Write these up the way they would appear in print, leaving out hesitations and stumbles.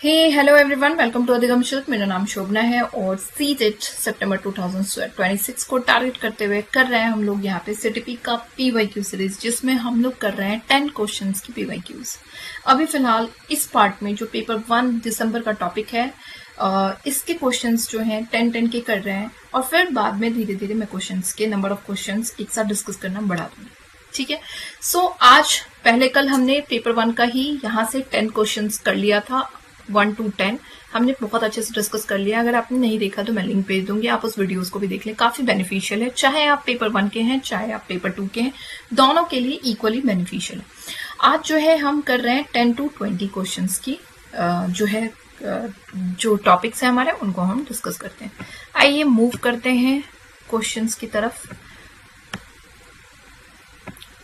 Hey hello everyone, welcome to अधिगम शुल्क। मेरा नाम शोभना है और सीटेट सितंबर 2026 को टारगेट करते हुए कर रहे हैं हम लोग यहाँ पे सीटीपी का पीवाईक्यू सीरीज, जिसमें हम लोग कर रहे हैं 10 क्वेश्चंस की पीवाईक्यूज। अभी फिलहाल इस पार्ट में जो पेपर 1 दिसंबर का टॉपिक है, इसके क्वेश्चंस जो हैं 10 के कर रहे हैं और फिर बाद में धीरे धीरे मैं क्वेश्चंस के नंबर ऑफ क्वेश्चंस एक साथ डिस्कस करना बढ़ा दूंगी। ठीक है। सो आज पहले कल हमने पेपर 1 का ही यहाँ से 10 क्वेश्चंस कर लिया था, 1 to 10 हमने बहुत अच्छे से डिस्कस कर लिया। अगर आपने नहीं देखा तो मैं लिंक भेज दूंगी, आप उस वीडियोस को भी देख लें। काफी बेनिफिशियल है, चाहे आप पेपर 1 के हैं चाहे आप पेपर 2 के हैं, दोनों के लिए इक्वली बेनिफिशियल है। आज जो है हम कर रहे हैं 10 to 20 क्वेश्चंस की जो टॉपिक्स है हमारे, उनको हम डिस्कस करते हैं। आइए मूव करते हैं क्वेश्चंस की तरफ।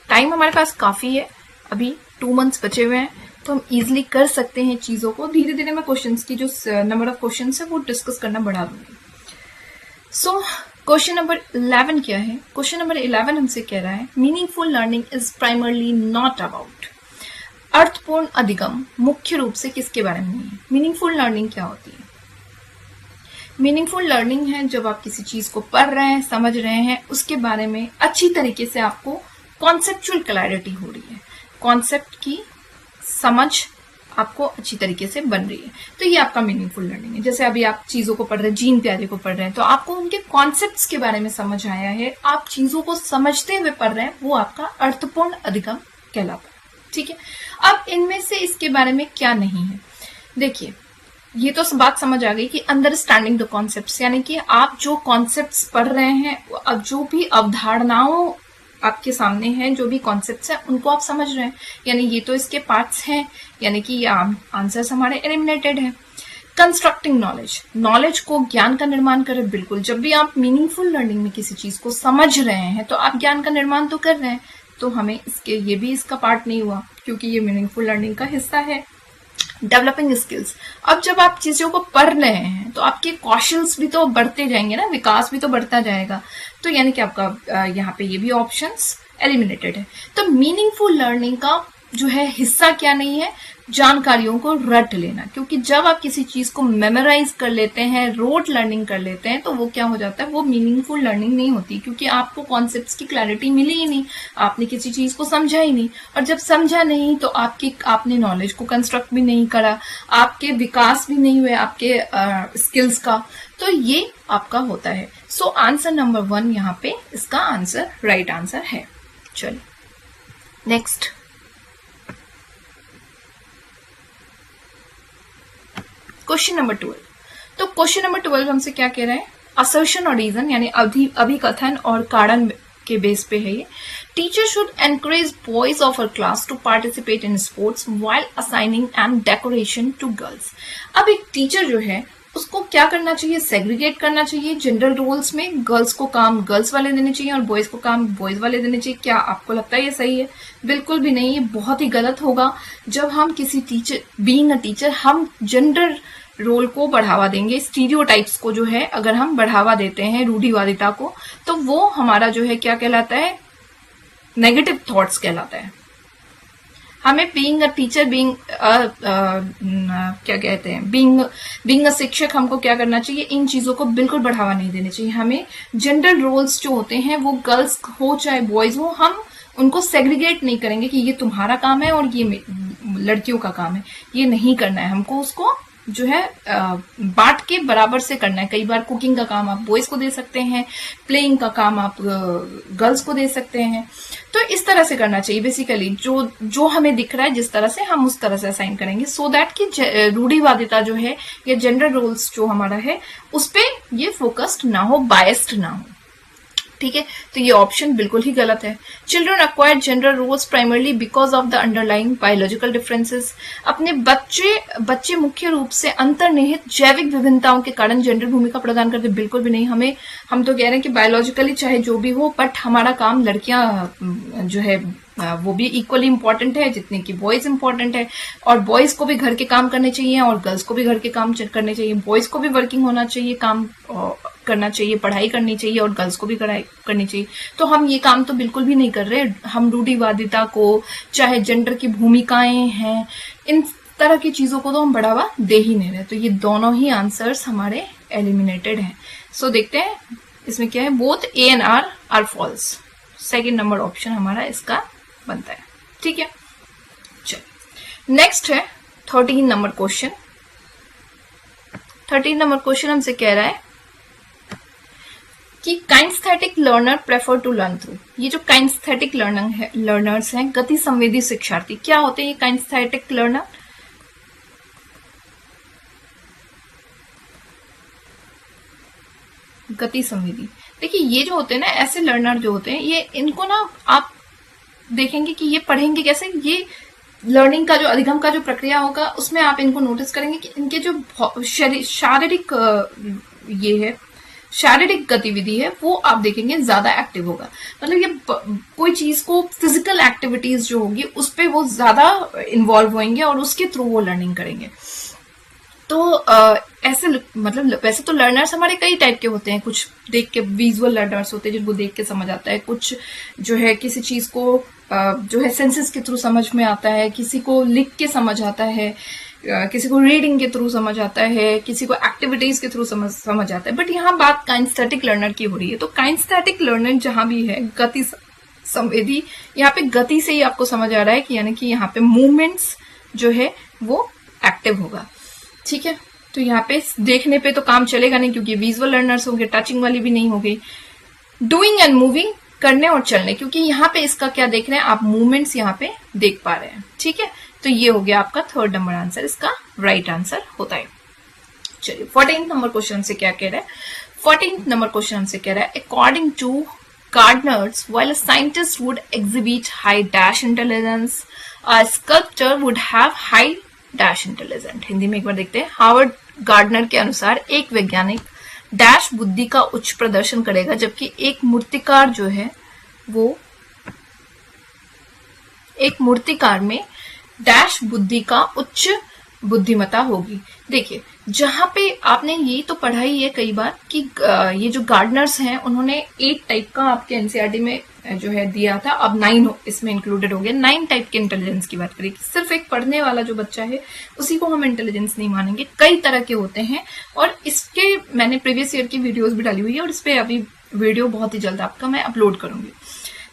टाइम हमारे पास काफी है, अभी 2 मंथ्स बचे हुए हैं, तो हम इजीली कर सकते हैं चीजों को। धीरे धीरे मैं क्वेश्चंस की जो नंबर ऑफ क्वेश्चंस है वो डिस्कस करना बढ़ा दूंगी। सो क्वेश्चन नंबर 11 क्या है? क्वेश्चन नंबर 11 हमसे कह रहा है, meaningful learning is primarily not about. अर्थपूर्ण अधिगम मुख्य रूप से किसके बारे में नहीं है? मीनिंगफुल लर्निंग क्या होती है? मीनिंगफुल लर्निंग है जब आप किसी चीज को पढ़ रहे हैं, समझ रहे हैं, उसके बारे में अच्छी तरीके से आपको कॉन्सेप्चुअल क्लैरिटी हो रही है, कॉन्सेप्ट की समझ आपको अच्छी तरीके से बन रही है, तो ये आपका मीनिंगफुल लर्निंग है। जैसे अभी आप चीजों को पढ़ रहे हैं, जीन प्यारे को पढ़ रहे हैं, तो आपको उनके कॉन्सेप्ट्स के बारे में समझ आया है, आप चीजों को समझते हुए पढ़ रहे हैं, वो आपका अर्थपूर्ण अधिगम कहलाता है। ठीक है। अब इनमें से इसके बारे में क्या नहीं है, देखिए ये तो बात समझ आ गई कि अंडरस्टैंडिंग द कॉन्सेप्ट्स, यानी कि आप जो कॉन्सेप्ट्स पढ़ रहे हैं, अब जो भी अवधारणाओं आपके सामने हैं, जो भी कॉन्सेप्ट्स हैं, उनको आप समझ रहे हैं, यानी ये तो इसके पार्ट्स हैं, यानी कि ये आंसर्स हमारे एलिमिनेटेड हैं। कंस्ट्रक्टिंग नॉलेज, नॉलेज को, ज्ञान का निर्माण करें। बिल्कुल, जब भी आप मीनिंगफुल लर्निंग में किसी चीज को समझ रहे हैं तो आप ज्ञान का निर्माण तो कर रहे हैं, तो हमें ये भी इसका पार्ट नहीं हुआ, क्योंकि ये मीनिंगफुल लर्निंग का हिस्सा है। डेवलपिंग स्किल्स, अब जब आप चीजों को पढ़ रहे हैं तो आपके कौशल्स भी तो बढ़ते जाएंगे ना, विकास भी तो बढ़ता जाएगा, तो यानी कि आपका यहाँ पे ये भी ऑप्शंस एलिमिनेटेड है। तो मीनिंगफुल लर्निंग का जो है हिस्सा क्या नहीं है? जानकारियों को रट लेना, क्योंकि जब आप किसी चीज को मेमोराइज कर लेते हैं, रोट लर्निंग कर लेते हैं, तो वो क्या हो जाता है, वो मीनिंगफुल लर्निंग नहीं होती, क्योंकि आपको कॉन्सेप्ट्स की क्लैरिटी मिली ही नहीं, आपने किसी चीज को समझा ही नहीं, और जब समझा नहीं तो आपने नॉलेज को कंस्ट्रक्ट भी नहीं करा, आपके विकास भी नहीं हुए आपके स्किल्स का, तो ये आपका होता है। सो आंसर नंबर 1 यहाँ पे इसका आंसर राइट आंसर है। चलिए नेक्स्ट, क्वेश्चन नंबर 12। तो क्वेश्चन नंबर 12 हमसे क्या कह रहे हैं? असर्शन और रीजन, यानी अभिकथन और कारण के बेस पे है ये। Teacher should encourage boys of her class to participate in sports while assigning and decoration to girls. अब एक टीचर जो है उसको क्या करना चाहिए? सेग्रीगेट करना चाहिए जेंडर रोल्स में, गर्ल्स को काम गर्ल्स वाले देने चाहिए और बॉयज को काम बॉयज वाले देने चाहिए। क्या आपको लगता है ये सही है? बिल्कुल भी नहीं, ये बहुत ही गलत होगा। जब हम किसी टीचर, बीइंग अ टीचर, हम जेंडर रोल को बढ़ावा देंगे, स्टीरियोटाइप्स को जो है अगर हम बढ़ावा देते हैं, रूढ़िवादिता को, तो वो हमारा जो है क्या कहलाता है? नेगेटिव थॉट्स कहलाता है। हमें बीइंग अ टीचर, क्या कहते हैं, बीइंग अ शिक्षक, हमको क्या करना चाहिए? इन चीजों को बिल्कुल बढ़ावा नहीं देना चाहिए। हमें जेंडर रोल्स जो होते हैं, वो गर्ल्स हो चाहे बॉयज हो, हम उनको सेग्रीगेट नहीं करेंगे कि ये तुम्हारा काम है और ये लड़कियों का काम है, ये नहीं करना है। हमको उसको जो है बांट के बराबर से करना है। कई बार कुकिंग का काम आप बॉयज को दे सकते हैं, प्लेइंग का काम आप गर्ल्स को दे सकते हैं, तो इस तरह से करना चाहिए। बेसिकली जो हमें दिख रहा है जिस तरह से, हम उस तरह से असाइन करेंगे, सो दैट कि रूढ़िवादिता जो है या जेंडर रोल्स जो हमारा है उस पे ये फोकस्ड ना हो, बायस्ड ना हो। ठीक है, तो ये ऑप्शन बिल्कुल ही गलत है। Children acquire gender roles primarily because of the underlying biological differences. अपने बच्चे मुख्य रूप से अंतर्निहित जैविक विभिन्नताओं के कारण जेंडर भूमिका प्रदान करते। बिल्कुल भी नहीं, हम तो कह रहे हैं कि बायोलॉजिकली चाहे जो भी हो, बट हमारा काम लड़कियां जो है वो भी इक्वली इंपॉर्टेंट है जितने की बॉयज इंपॉर्टेंट है, और बॉयज को भी घर के काम करने चाहिए और गर्ल्स को भी घर के काम करने चाहिए। बॉयज को भी वर्किंग होना चाहिए, काम करना चाहिए, पढ़ाई करनी चाहिए, और गर्ल्स को भी पढ़ाई करनी चाहिए। तो हम ये काम तो बिल्कुल भी नहीं कर रहे। हम रूढ़िवादिता को, चाहे जेंडर की भूमिकाएं हैं, इन तरह की चीजों को तो हम बढ़ावा दे ही नहीं रहे। तो ये दोनों ही आंसर्स हमारे एलिमिनेटेड हैं। सो देखते हैं इसमें क्या है, both A and R are false. Second number option हमारा इसका बनता है। ठीक है, चलो नेक्स्ट है 13 नंबर क्वेश्चन। 13 नंबर क्वेश्चन हमसे कह रहा है कि kinesthetic learner prefer to learn through. ये जो काइनेस्थेटिक लर्नर्स हैं, गति संवेदी शिक्षार्थी, क्या होते हैं ये काइनेस्थेटिक लर्नर? गति संवेदी, देखिए ये जो होते हैं ना, ऐसे लर्नर जो होते हैं, ये इनको ना आप देखेंगे कि ये पढ़ेंगे कैसे। ये लर्निंग का जो अधिगम का जो प्रक्रिया होगा उसमें आप इनको नोटिस करेंगे कि इनके जो शारीरिक ये है, शारीरिक गतिविधि है, वो आप देखेंगे ज्यादा एक्टिव होगा। मतलब ये कोई चीज को फिजिकल एक्टिविटीज जो होगी उस पे वो ज्यादा इन्वॉल्व होंगे और उसके थ्रू वो लर्निंग करेंगे। तो ऐसे मतलब वैसे तो लर्नर्स हमारे कई टाइप के होते हैं। कुछ देख के विजुअल लर्नर्स होते हैं जिनको देख के समझ आता है, कुछ जो है किसी चीज को जो है सेंसेस के थ्रू समझ में आता है, किसी को लिख के समझ आता है, किसी को रीडिंग के थ्रू समझ आता है, किसी को एक्टिविटीज के थ्रू समझ आता है। बट यहाँ बात काइनेस्थेटिक लर्नर की हो रही है। तो काइनेस्थेटिक लर्नर जहां भी है, गति संवेदी, यहाँ पे गति से ही आपको समझ आ रहा है कि यानी कि यहाँ पे मूवमेंट्स जो है वो एक्टिव होगा। ठीक है, तो यहाँ पे देखने पे तो काम चलेगा नहीं क्योंकि विजुअल लर्नर्स होंगे, टचिंग वाली भी नहीं होगी। डूइंग एंड मूविंग, करने और चलने, क्योंकि यहाँ पे इसका क्या देख रहे हैं आप, मूवमेंट्स यहाँ पे देख पा रहे हैं। ठीक है, तो ये हो गया आपका 3rd नंबर आंसर, इसका राइट आंसर होता है। चलिए 14th नंबर क्वेश्चन से क्या कह रहा है। 14th नंबर क्वेश्चन हमसे कह रहा है, according to Gardner's, while a scientist would exhibit high dash intelligence, a sculptor would have high dash intelligence। Hindi में एक बार देखते हैं। हावर्ड गार्डनर के अनुसार एक वैज्ञानिक डैश बुद्धि का उच्च प्रदर्शन करेगा, जबकि एक मूर्तिकार जो है वो एक मूर्तिकार में डैश बुद्धि का उच्च बुद्धिमत्ता होगी। देखिए जहां पे आपने ये तो पढ़ा ही है कई बार कि ये जो गार्डनर्स हैं उन्होंने 8 टाइप का आपके एनसीईआरटी में जो है दिया था, अब 9 इसमें इंक्लूडेड हो गया। 9 टाइप के इंटेलिजेंस की बात करें, सिर्फ एक पढ़ने वाला जो बच्चा है उसी को हम इंटेलिजेंस नहीं मानेंगे, कई तरह के होते हैं। और इसके मैंने प्रीवियस ईयर की वीडियोस भी डाली हुई है और इस पे अभी वीडियो बहुत ही जल्द आपका मैं अपलोड करूंगी।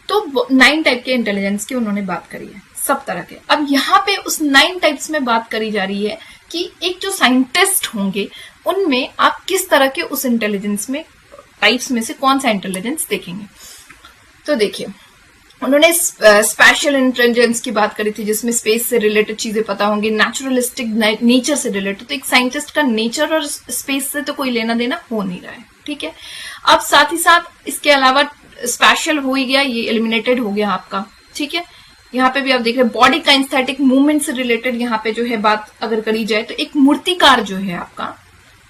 तो 9 टाइप के इंटेलिजेंस की उन्होंने बात करी है, सब तरह के। अब यहाँ पे उस 9 टाइप्स में बात करी जा रही है कि एक जो साइंटिस्ट होंगे उनमें आप किस तरह के उस इंटेलिजेंस में टाइप्स में से कौन सा इंटेलिजेंस देखेंगे। तो देखिए उन्होंने स्पेशल इंटेलिजेंस की बात करी थी जिसमें स्पेस से रिलेटेड चीजें पता होंगी, नेचुरलिस्टिक नेचर से रिलेटेड। तो एक साइंटिस्ट का नेचर और स्पेस से तो कोई लेना देना हो नहीं रहा है। ठीक है, अब साथ ही साथ इसके अलावा स्पेशल हो ही गया, ये एलिमिनेटेड हो गया आपका। ठीक है, यहाँ पे भी आप देख रहे हैं बॉडी काइनेस्थेटिक मूवमेंट से रिलेटेड यहाँ पे जो है बात अगर करी जाए तो एक मूर्तिकार जो है आपका,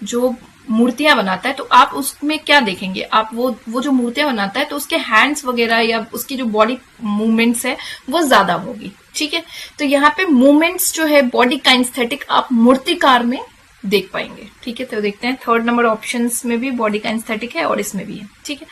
जो मूर्तियां बनाता है, तो आप उसमें क्या देखेंगे, आप वो जो मूर्तियां बनाता है तो उसके हैंड्स वगैरह या उसकी जो बॉडी मूवमेंट्स है वो ज्यादा होगी। ठीक है, तो यहाँ पे मूवमेंट्स जो है बॉडी काइनेस्थेटिक आप मूर्तिकार में देख पाएंगे। ठीक है, तो देखते हैं 3rd नंबर ऑप्शंस में भी बॉडी काइनेस्थेटिक है और इसमें भी है। ठीक है,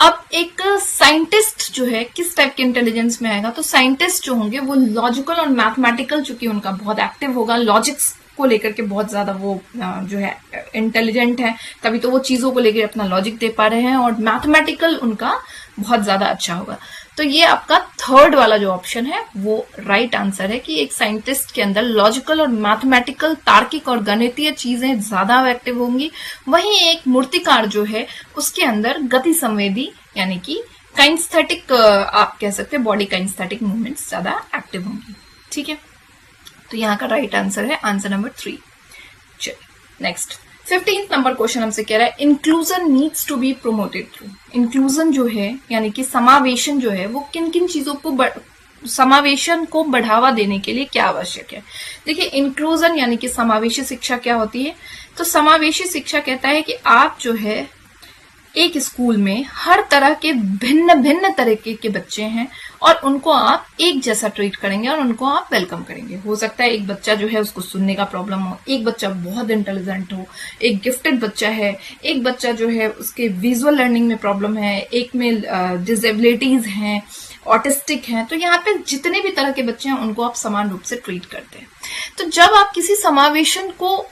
अब एक साइंटिस्ट जो है किस टाइप के इंटेलिजेंस में आएगा, तो साइंटिस्ट जो होंगे वो लॉजिकल और मैथमेटिकल, चूंकि उनका बहुत एक्टिव होगा, लॉजिक्स को लेकर के बहुत ज्यादा वो जो है इंटेलिजेंट है, तभी तो वो चीजों को लेकर अपना लॉजिक दे पा रहे हैं, और मैथमेटिकल उनका बहुत ज्यादा अच्छा होगा। तो ये आपका 3rd वाला जो ऑप्शन है वो राइट आंसर है कि एक साइंटिस्ट के अंदर लॉजिकल और मैथमेटिकल, तार्किक और गणितीय चीजें ज्यादा एक्टिव होंगी, वहीं एक मूर्तिकार जो है उसके अंदर गति संवेदी यानी कि काइनेस्थेटिक आप कह सकते हैं बॉडी काइनेस्थेटिक मूवमेंट्स ज्यादा एक्टिव होंगी। ठीक है, तो यहाँ का राइट आंसर है आंसर नंबर 3। चलिए नेक्स्ट 15th नंबर क्वेश्चन हमसे कह रहा है, inclusion needs to be promoted through. Inclusion जो है यानी कि समावेशन जो है वो किन किन चीजों को समावेशन को बढ़ावा देने के लिए क्या आवश्यक है। देखिए इंक्लूजन यानी कि समावेशी शिक्षा क्या होती है, तो समावेशी शिक्षा कहता है कि आप जो है एक स्कूल में हर तरह के भिन्न भिन्न तरीके के बच्चे हैं और उनको आप एक जैसा ट्रीट करेंगे और उनको आप वेलकम करेंगे। हो सकता है एक बच्चा जो है उसको सुनने का प्रॉब्लम हो, एक बच्चा बहुत इंटेलिजेंट हो, एक गिफ्टेड बच्चा है, एक बच्चा जो है उसके विजुअल लर्निंग में प्रॉब्लम है, एक में डिसेबिलिटीज हैं, ऑटिस्टिक हैं, तो यहाँ पे जितने भी तरह के बच्चे हैं उनको आप समान रूप से ट्रीट करते हैं। तो जब आप किसी समावेशन को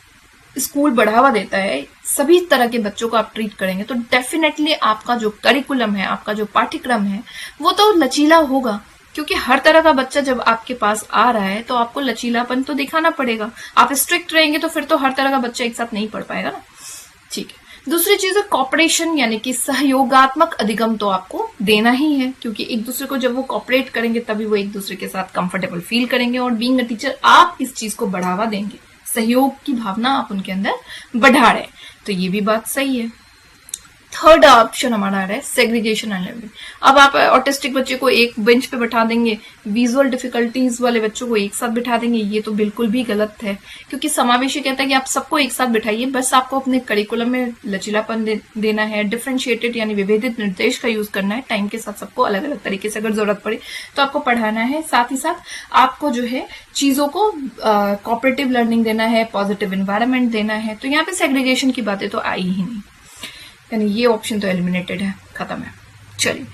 स्कूल बढ़ावा देता है, सभी तरह के बच्चों को आप ट्रीट करेंगे, तो डेफिनेटली आपका जो करिकुलम है, आपका जो पाठ्यक्रम है, वो तो लचीला होगा, क्योंकि हर तरह का बच्चा जब आपके पास आ रहा है तो आपको लचीलापन तो दिखाना पड़ेगा। आप स्ट्रिक्ट रहेंगे तो फिर तो हर तरह का बच्चा एक साथ नहीं पढ़ पाएगा ना। ठीक है, दूसरी चीज है कॉपरेशन, यानी कि सहयोगात्मक अधिगम तो आपको देना ही है, क्योंकि एक दूसरे को जब वो कॉपरेट करेंगे तभी वो एक दूसरे के साथ कंफर्टेबल फील करेंगे, और बीइंग अ टीचर आप इस चीज को बढ़ावा देंगे, सहयोग की भावना आप उनके अंदर बढ़ा रहे हैं, तो ये भी बात सही है। थर्ड ऑप्शन हमारा आ रहा है सेग्रीगेशन एंड लर्निंग। अब आप ऑटिस्टिक बच्चे को एक बेंच पे बैठा देंगे, विजुअल डिफिकल्टीज वाले बच्चों को एक साथ बिठा देंगे, ये तो बिल्कुल भी गलत है, क्योंकि समावेशी कहता है कि आप सबको एक साथ बिठाइए, बस आपको अपने करिकुलम में लचीलापन देना है, डिफरेंशिएटेड यानी विभेदित निर्देश का यूज करना है, टाइम के साथ सबको अलग अलग तरीके से अगर जरूरत पड़े तो आपको पढ़ाना है, साथ ही साथ आपको जो है चीजों को कोऑपरेटिव लर्निंग देना है, पॉजिटिव एनवायरनमेंट देना है। तो यहाँ पे सेग्रीगेशन की बातें तो आई ही नहीं, यानी ये ऑप्शन तो एलिमिनेटेड है, खत्म है। चलिए,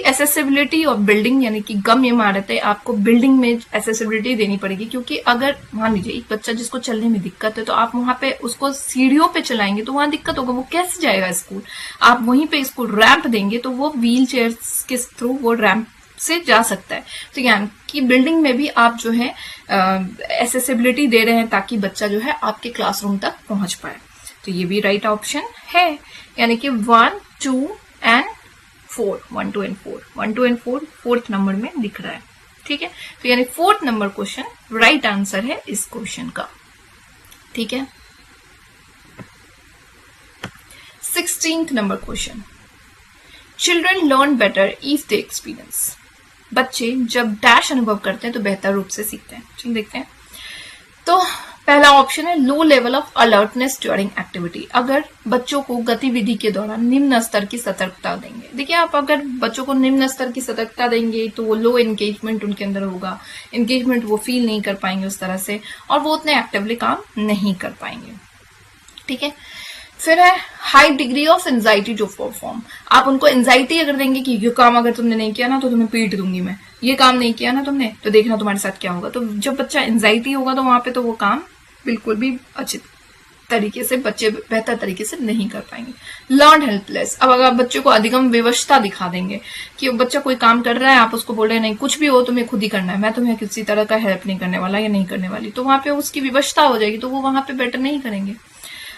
एसेसिबिलिटी और बिल्डिंग, यानी कि गम्य इमारतें, आपको बिल्डिंग में एसेसिबिलिटी देनी पड़ेगी, क्योंकि अगर मान लीजिए एक बच्चा जिसको चलने में दिक्कत है, तो आप वहां पे उसको सीढ़ियों पे चलाएंगे तो वहां दिक्कत होगा, वो कैसे जाएगा स्कूल। आप वहीं पे स्कूल रैंप देंगे तो वो व्हील चेयर के थ्रू वो रैंप से जा सकता है। तो यानी कि बिल्डिंग में भी आप जो है एसेसिबिलिटी दे रहे हैं, ताकि बच्चा जो है आपके क्लासरूम तक पहुंच पाए, तो ये भी राइट ऑप्शन है। यानी कि 1, 2 and 4, 1, 2 and 4, 1, 2 and 4 fourth number में दिख रहा है। ठीक है, तो यानी fourth number question right answer है इस क्वेश्चन का। ठीक है, 16th number question, children learn better if they experience. बच्चे जब डैश अनुभव करते हैं तो बेहतर रूप से सीखते हैं। चलिए देखते हैं। तो पहला ऑप्शन है low level of alertness during activity. अगर बच्चों को गतिविधि के दौरान निम्न स्तर की सतर्कता देंगे, देखिए आप अगर बच्चों को निम्न स्तर की सतर्कता देंगे तो वो लो एंगेजमेंट उनके अंदर होगा, एंगेजमेंट वो फील नहीं कर पाएंगे उस तरह से, और वो उतने एक्टिवली काम नहीं कर पाएंगे। ठीक है, फिर है high degree of anxiety to perform. आप उनको एंजाइटी अगर देंगे कि ये काम अगर तुमने नहीं किया ना तो तुम्हें पीट दूंगी मैं, ये काम नहीं किया ना तुमने तो देखना तुम्हारे साथ क्या होगा। तो जब बच्चा एंजाइटी होगा तो वहां पे तो वो काम बिल्कुल भी अच्छे तरीके से बच्चे बेहतर तरीके से नहीं कर पाएंगे। Learn helpless. अब अगर बच्चे को अधिगम विवशता दिखा देंगे कि बच्चा कोई काम कर रहा है, आप उसको बोल रहे हैं नहीं कुछ भी हो तुम्हें खुद ही करना है, मैं तुम्हें किसी तरह का हेल्प नहीं करने वाला या नहीं करने वाली, तो वहां पे उसकी विवशता हो जाएगी, तो वो वहां पे बेटर नहीं करेंगे।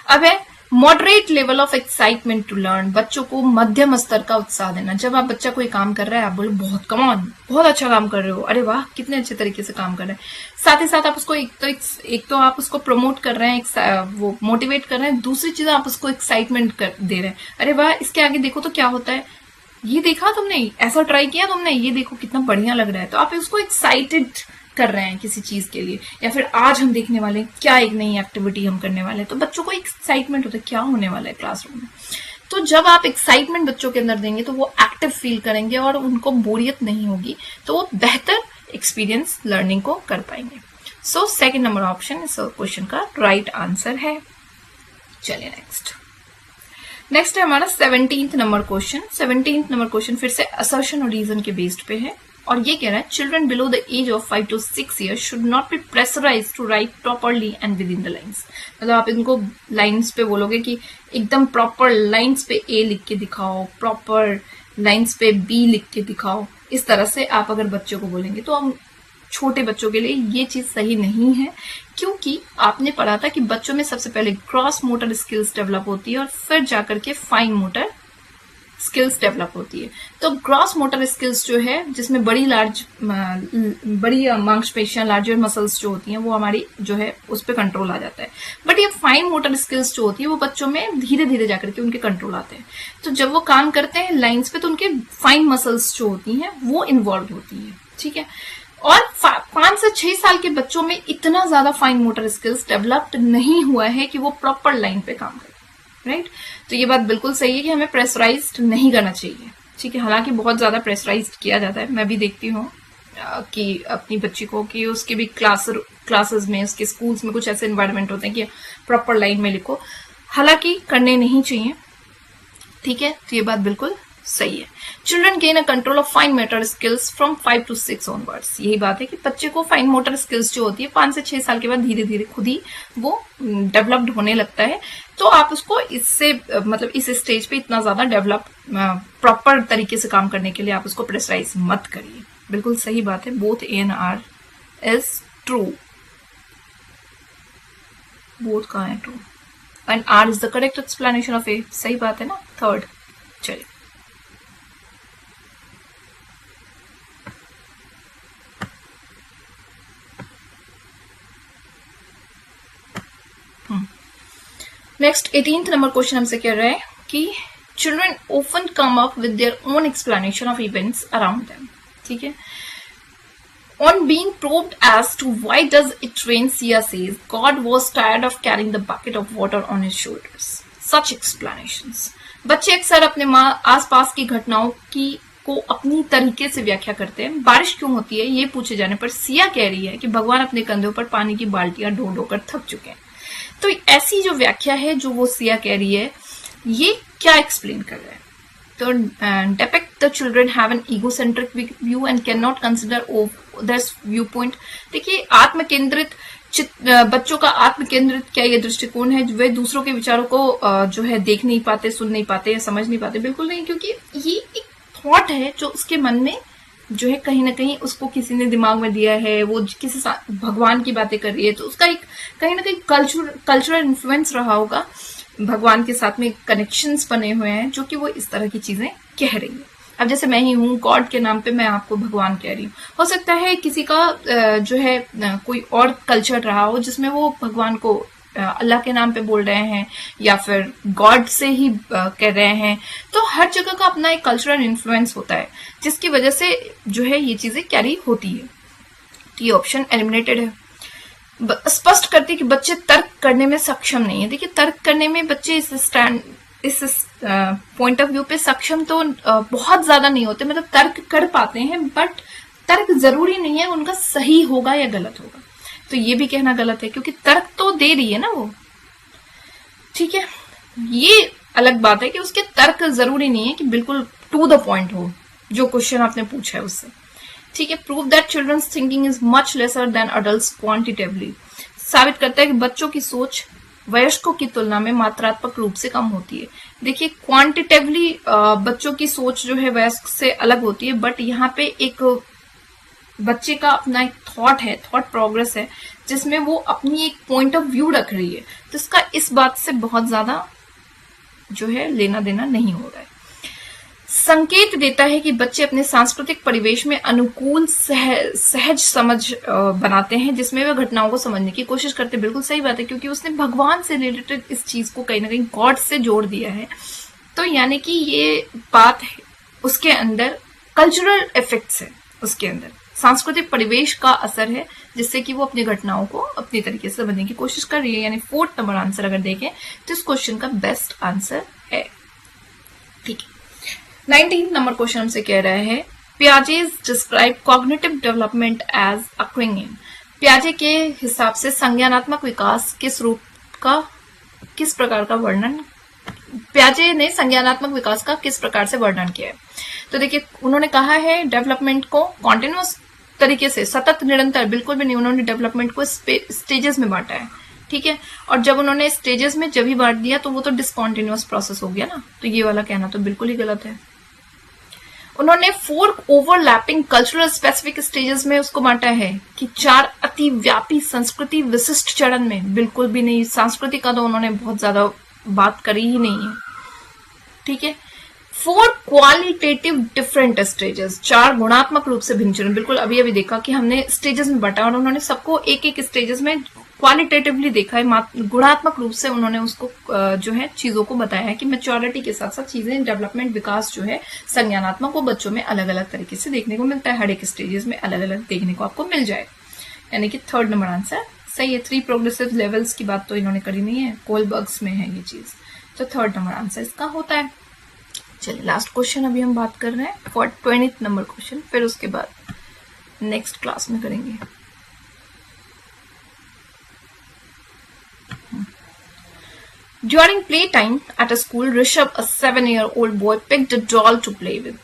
अब है moderate level of excitement to learn. बच्चों को मध्यम स्तर का उत्साह देना। जब आप बच्चा कोई काम कर रहा है आप बोलो बहुत कमान, बहुत अच्छा काम कर रहे हो, अरे वाह कितने अच्छे तरीके से काम कर रहे हैं। साथ ही साथ आप उसको एक तो आप उसको प्रमोट कर रहे हैं, वो मोटिवेट कर रहे हैं, दूसरी चीज आप उसको एक्साइटमेंट दे रहे हैं, अरे वाह इसके आगे देखो तो क्या होता है, ये देखा तुमने, ऐसा ट्राई किया तुमने, ये देखो कितना बढ़िया लग रहा है। तो आप उसको एक्साइटेड कर रहे हैं किसी चीज के लिए, या फिर आज हम देखने वाले क्या एक नई एक्टिविटी हम करने वाले हैं, तो बच्चों को एक्साइटमेंट होता है क्या होने वाला है क्लासरूम में। तो जब आप एक्साइटमेंट बच्चों के अंदर देंगे तो वो एक्टिव फील करेंगे और उनको बोरियत नहीं होगी, तो वो बेहतर एक्सपीरियंस लर्निंग को कर पाएंगे। सो सेकंड नंबर ऑप्शन इस क्वेश्चन का राइट आंसर है। चलिए नेक्स्ट है हमारा 17th number question. 17th number question फिर से असर्शन और रीजन के बेस्ड पे है, और ये कह रहा है children below the age of 5 to 6 years should not be pressurise to write properly and within the lines. मतलब आप इनको लाइन्स पे बोलोगे कि एकदम प्रॉपर लाइन्स पे ए लिख के दिखाओ, प्रॉपर लाइन्स पे बी लिख के दिखाओ, इस तरह से आप अगर बच्चों को बोलेंगे तो हम छोटे बच्चों के लिए ये चीज सही नहीं है, क्योंकि आपने पढ़ा था कि बच्चों में सबसे पहले ग्रॉस मोटर स्किल्स डेवलप होती है और फिर जाकर के फाइन मोटर स्किल्स डेवलप होती है। तो ग्रॉस मोटर स्किल्स जो है जिसमें बड़ी मांसपेशियां, लार्जर मसल्स जो होती हैं वो हमारी जो है उस पर कंट्रोल आ जाता है, बट ये फाइन मोटर स्किल्स जो होती है वो बच्चों में धीरे धीरे जाकर के उनके कंट्रोल आते हैं। तो जब वो काम करते हैं लाइंस पे तो उनके फाइन मसल्स जो होती हैं वो इन्वॉल्व होती है। ठीक है, और 5 से 6 साल के बच्चों में इतना ज्यादा फाइन मोटर स्किल्स डेवलप्ड नहीं हुआ है कि वो प्रॉपर लाइन पे काम करें। राइट, तो ये बात बिल्कुल सही है कि हमें प्रेशराइज्ड नहीं करना चाहिए। ठीक है, हालांकि बहुत ज्यादा प्रेशराइज्ड किया जाता है, मैं भी देखती हूँ कि अपनी बच्ची को कि उसके भी क्लासेस में, उसके स्कूल्स में कुछ ऐसे एनवायरनमेंट होते हैं कि प्रॉपर लाइन में लिखो, हालांकि करने नहीं चाहिए। ठीक है, तो ये बात बिल्कुल सही है। Children gain a control of fine motor skills from 5 to 6 onwards. यही बात है कि बच्चे को फाइन मोटर स्किल्स जो होती है 5 से 6 साल के बाद धीरे धीरे खुद ही वो डेवलप्ड होने लगता है। तो आप उसको इससे मतलब इस स्टेज पे इतना ज्यादा डेवलप प्रॉपर तरीके से काम करने के लिए आप उसको प्रेशराइज मत करिए। बिल्कुल सही बात है। Both A and R is true. Both कहाँ है true and R is the correct explanation of A. सही बात है ना। थर्ड। चलिए नेक्स्ट 18th नंबर क्वेश्चन हमसे कह रहा है कि children often come up with their own explanation of events around them. ठीक है। On being probed as to why does it rain, Sia says, God was tired of carrying the bucket of water on his shoulders. Such explanations. बच्चे अक्सर अपने आसपास की घटनाओं की को अपनी तरीके से व्याख्या करते हैं। बारिश क्यों होती है ये पूछे जाने पर सिया कह रही है कि भगवान अपने कंधों पर पानी की बाल्टियां ढो ढो कर थक चुके हैं। तो ऐसी जो व्याख्या है जो वो सिया कह रही है ये क्या एक्सप्लेन कर रहा है? तो depict the children have an egocentric view and cannot consider others viewpoint। देखिए आत्मकेंद्रित बच्चों का आत्मकेंद्रित क्या ये दृष्टिकोण है, वे दूसरों के विचारों को जो है देख नहीं पाते, सुन नहीं पाते या समझ नहीं पाते। बिल्कुल नहीं, क्योंकि ये एक थॉट है जो उसके मन में जो है कहीं ना कहीं उसको किसी ने दिमाग में दिया है। वो किसी भगवान की बातें कर रही है तो उसका एक कहीं ना कहीं कल्चरल इन्फ्लुएंस रहा होगा। भगवान के साथ में कनेक्शंस बने हुए हैं जो कि वो इस तरह की चीजें कह रही है। अब जैसे मैं ही हूँ, गॉड के नाम पे मैं आपको भगवान कह रही हूँ। हो सकता है किसी का जो है कोई और कल्चर रहा हो जिसमें वो भगवान को अल्लाह के नाम पे बोल रहे हैं या फिर गॉड से ही कह रहे हैं। तो हर जगह का अपना एक कल्चरल इन्फ्लुएंस होता है जिसकी वजह से जो है ये चीजें कैरी होती है। तो ये ऑप्शन एलिमिनेटेड है। स्पष्ट करते कि बच्चे तर्क करने में सक्षम नहीं है। देखिए तर्क करने में बच्चे इस पॉइंट ऑफ व्यू पे सक्षम तो बहुत ज्यादा नहीं होते, मतलब तर्क कर पाते हैं बट तर्क जरूरी नहीं है उनका सही होगा या गलत होगा। तो ये भी कहना गलत है क्योंकि तर्क तो दे रही है ना वो। ठीक है, ये अलग बात है कि उसके तर्क जरूरी नहीं है कि बिल्कुल टू द पॉइंट हो जो क्वेश्चन आपने पूछा है उससे। ठीक है। Prove that children's thinking is much lesser than adults quantitatively. साबित करता है कि बच्चों की सोच वयस्कों की तुलना में मात्रात्मक रूप से कम होती है। देखिए क्वांटिटेटिवली बच्चों की सोच जो है वयस्क से अलग होती है, बट यहाँ पे एक बच्चे का अपना एक थॉट है, थॉट प्रोग्रेस है जिसमें वो अपनी एक पॉइंट ऑफ व्यू रख रही है। तो इसका इस बात से बहुत ज्यादा जो है लेना देना नहीं हो रहा है। संकेत देता है कि बच्चे अपने सांस्कृतिक परिवेश में अनुकूल सहज समझ बनाते हैं जिसमें वे घटनाओं को समझने की कोशिश करते हैं। बिल्कुल सही बात है क्योंकि उसने भगवान से रिलेटेड इस चीज को कहीं ना कहीं गॉड से जोड़ दिया है। तो यानी कि ये बात है उसके अंदर कल्चरल इफेक्ट्स है, उसके अंदर सांस्कृतिक परिवेश का असर है जिससे कि वो अपनी घटनाओं को अपनी तरीके से समझने की कोशिश कर रही है। यानी 4th नंबर आंसर अगर देखें तो इस क्वेश्चन का बेस्ट आंसर है। ठीक है। 19th नंबर क्वेश्चन हमसे कह रहा है Piaget's describe cognitive development as occurring in. पियाजे के हिसाब से संज्ञानात्मक विकास किस प्रकार का वर्णन, पियाजे ने संज्ञानात्मक विकास का किस प्रकार से वर्णन किया है। तो देखिए उन्होंने कहा है डेवलपमेंट को कॉन्टिन्यूअस तरीके से, सतत निरंतर बिल्कुल भी नहीं, उन्होंने डेवलपमेंट को स्टेजेस में बांटा है। ठीक है। और जब उन्होंने स्टेजेस में जब ही बांट दिया तो वो तो डिसकॉन्टिन्यूअस प्रोसेस हो गया ना। तो ये वाला कहना तो बिल्कुल ही गलत है। उन्होंने 4 ओवरलैपिंग कल्चरल स्पेसिफिक स्टेजेस में उसको बांटा है कि 4 अतिव्यापी संस्कृति विशिष्ट चरण में, बिल्कुल भी नहीं। संस्कृति का तो उन्होंने बहुत ज्यादा बात करी ही नहीं है। ठीक है। 4 क्वालिटेटिव डिफरेंट स्टेजेस, 4 गुणात्मक रूप से भिन्न चरण। बिल्कुल अभी अभी देखा कि हमने स्टेजेस में बांटा और उन्होंने सबको एक एक स्टेजेस में क्वालिटेटिवली देखा है, गुणात्मक रूप से उन्होंने उसको जो है चीजों को बताया है कि मैच्योरिटी के साथ साथ चीजें डेवलपमेंट विकास जो है संज्ञानात्मक वो बच्चों में अलग अलग तरीके से देखने को मिलता है। हर एक स्टेजेस में अलग अलग देखने को आपको मिल जाए। यानी कि 3rd नंबर आंसर सही है। 3 प्रोग्रेसिव लेवल्स की बात तो इन्होंने करी नहीं है, कोलबर्ग्स में है ये चीज। तो 3rd नंबर आंसर इसका होता है। चलिए लास्ट क्वेश्चन अभी हम बात कर रहे हैं फॉर 20th नंबर क्वेश्चन, फिर उसके बाद नेक्स्ट क्लास में करेंगे। During playtime at a school, Rishabh, a 7-year-old boy, picked a doll to play with.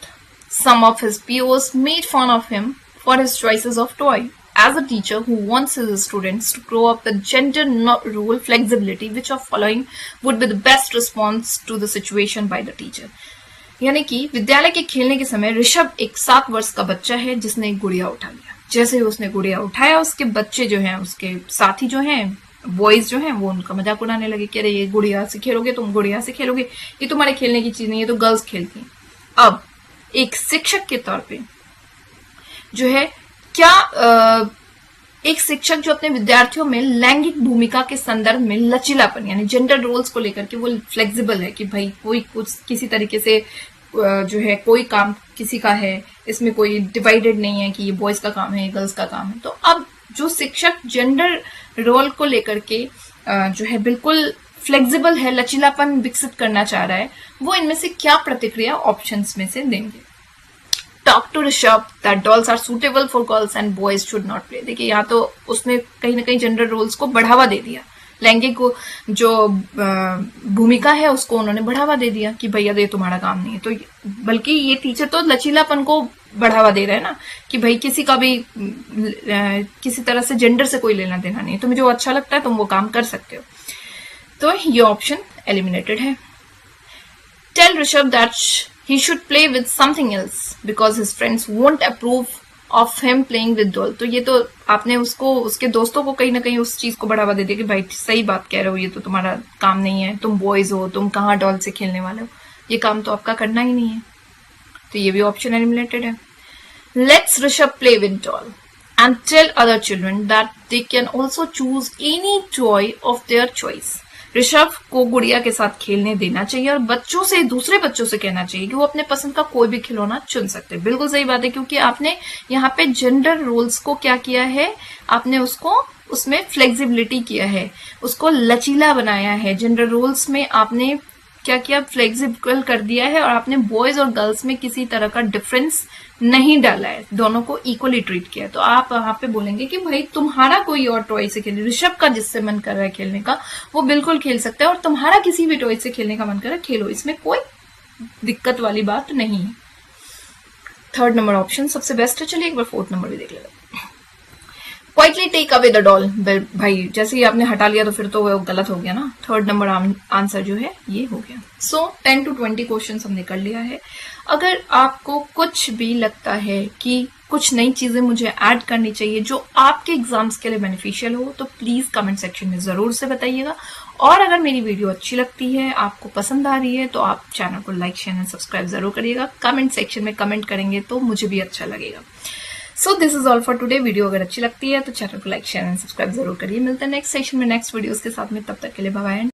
Some of his peers made fun of him for his choices of toy. As a teacher who wants his students to grow up with gender role flexibility, which of following would be the best response to the situation by the teacher? यानी कि विद्यालय के खेलने के समय ऋषभ एक 7 वर्ष का बच्चा है जिसने एक गुड़िया उठा लिया। जैसे ही उसने गुड़िया उठाया, उसके बच्चे जो हैं, उसके साथी जो हैं, बॉयज जो हैं, वो उनका मजाक उड़ाने लगे कि अरे ये गुड़िया से खेलोगे, तुम गुड़िया से खेलोगे, ये तुम्हारे खेलने की चीज नहीं है, तो गर्ल्स खेलती हैं। अब एक शिक्षक के तौर पे जो है क्या एक शिक्षक जो अपने विद्यार्थियों में लैंगिक भूमिका के संदर्भ में लचीलापन यानी जेंडर रोल्स को लेकर के वो फ्लेक्सिबल है कि भाई कोई कुछ किसी तरीके से जो है कोई काम किसी का है, इसमें कोई डिवाइडेड नहीं है कि ये बॉयज का काम है, ये गर्ल्स का काम है। तो अब जो शिक्षक जेंडर रोल को लेकर के जो है बिल्कुल फ्लेक्सिबल है, लचीलापन विकसित करना चाह रहा है, वो इनमें से क्या प्रतिक्रिया ऑप्शंस में से देंगे? Talk to Rishabh that dolls are suitable for girls and boys should not play. देखिए यहाँ तो उसने कहीं ना कहीं जेंडर रोल्स को बढ़ावा दे दिया, लैंगिक को जो भूमिका है उसको उन्होंने बढ़ावा दे दिया कि भैया ये तुम्हारा काम नहीं है। तो बल्कि ये टीचर तो लचीलापन को बढ़ावा दे रहे हैं ना कि भाई किसी का भी किसी तरह से जेंडर से कोई लेना देना नहीं है, तुम्हें जो अच्छा लगता है तुम वो काम कर सकते हो। तो ये ऑप्शन एलिमिनेटेड है। Tell Rishabh that he should play with something else because his friends won't approve of him playing with doll. तो ये तो आपने उसको उसके दोस्तों को कहीं ना कहीं उस चीज को बढ़ावा दे दिया कि भाई सही बात कह रहे हो, ये तो तुम्हारा काम नहीं है, तुम बॉयज हो, तुम कहाँ डॉल से खेलने वाले हो, ये काम तो आपका करना ही नहीं है। तो ये भी ऑप्शन एलिमिनेटेड है। Let's Rishabh play with doll and tell other children that they can also choose any toy of their choice. Rishabh को गुड़िया के साथ खेलने देना चाहिए और बच्चों से, दूसरे बच्चों से कहना चाहिए कि वो अपने पसंद का कोई भी खिलौना चुन सकते हैं। बिल्कुल सही बात है, क्योंकि आपने यहाँ पे जेंडर रोल्स को क्या किया है, आपने उसको उसमें फ्लेक्सिबिलिटी किया है, उसको लचीला बनाया है। जेंडर रोल्स में आपने क्या किया, फ्लेक्सिबल कर दिया है और आपने बॉयज और गर्ल्स में किसी तरह का डिफरेंस नहीं डाला है, दोनों को इक्वली ट्रीट किया। तो आप वहां पे बोलेंगे कि भाई तुम्हारा कोई और टॉय से खेले, ऋषभ का जिससे मन कर रहा है खेलने का वो बिल्कुल खेल सकता है और तुम्हारा किसी भी टॉय से खेलने का मन कर रहा है खेलो, इसमें कोई दिक्कत वाली बात नहीं है। 3rd नंबर ऑप्शन सबसे बेस्ट है। चलिए एक बार 4th नंबर भी देख लेते हैं। Quietly take away the doll. भाई जैसे ही आपने हटा लिया तो फिर तो वो गलत हो गया ना। 3rd नंबर आंसर जो है ये हो गया। सो 10 to 20 क्वेश्चन हमने कर लिया है। अगर आपको कुछ भी लगता है कि कुछ नई चीजें मुझे ऐड करनी चाहिए जो आपके एग्जाम्स के लिए बेनिफिशियल हो, तो प्लीज कमेंट सेक्शन में जरूर से बताइएगा। और अगर मेरी वीडियो अच्छी लगती है, आपको पसंद आ रही है, तो आप चैनल को लाइक शेयर एंड सब्सक्राइब जरूर करिएगा। कमेंट सेक्शन में कमेंट करेंगे तो मुझे भी अच्छा लगेगा। So this is all for today. Video अगर अच्छी लगती है तो चैनल को लाइक शेयर एंड सब्सक्राइब जरूर करिए। मिलते हैं नेक्स्ट सेशन में नेक्स्ट वीडियोस के साथ में, तब तक के लिए बाय बाय।